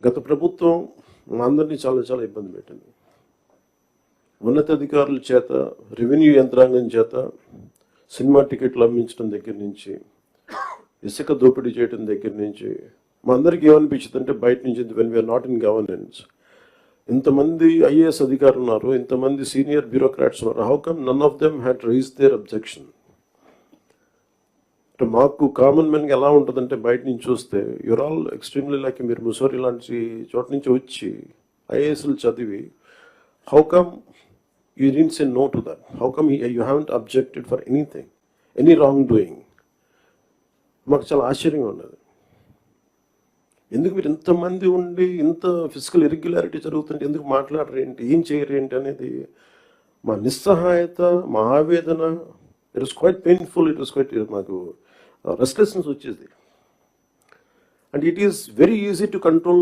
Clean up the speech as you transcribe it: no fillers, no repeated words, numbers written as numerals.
గత ప్రభుత్వం మా అందరినీ చాలా చాలా ఇబ్బంది పెట్టింది. ఉన్నతాధికారుల చేత, రెవెన్యూ యంత్రాంగం చేత సినిమా టికెట్లు అమ్మించడం దగ్గర నుంచి, ఇసుక దోపిడీ చేయడం దగ్గర నుంచి మా అందరికీ ఏమనిపించింది అంటే బయట నుంచి when we are not in governance, ఇంతమంది ఐఏఎస్ అధికారులు ఉన్నారు, ఇంతమంది సీనియర్ బ్యూరోక్రాట్స్ ఉన్నారు, how come none of them had raise their objection. మాకు కామన్ మెన్కి ఎలా ఉంటుందంటే బయట నుంచి చూస్తే యూర్ ఆల్ ఎక్స్ట్రీమ్లీ లైక్ మీరు ముసోరి లాంటి చోట నుంచి వచ్చి ఐఏఎస్లు చదివి how come you didn't say no to that, how come you haven't objected for anything, any wrong doing. మాకు చాలా ఆశ్చర్యంగా ఉన్నది. ఎందుకు మీరు ఇంతమంది ఉండి ఇంత ఫిజికల్ ఇర్రెగ్యులారిటీ జరుగుతుంటే ఎందుకు మాట్లాడరేంటి, ఏం చేయరేంటి అనేది మా నిస్సహాయత, మా ఆవేదన. It was quite painful, it was quite మాకు రెస్ట్లెస్నెస్ వచ్చేది. And it is very easy to control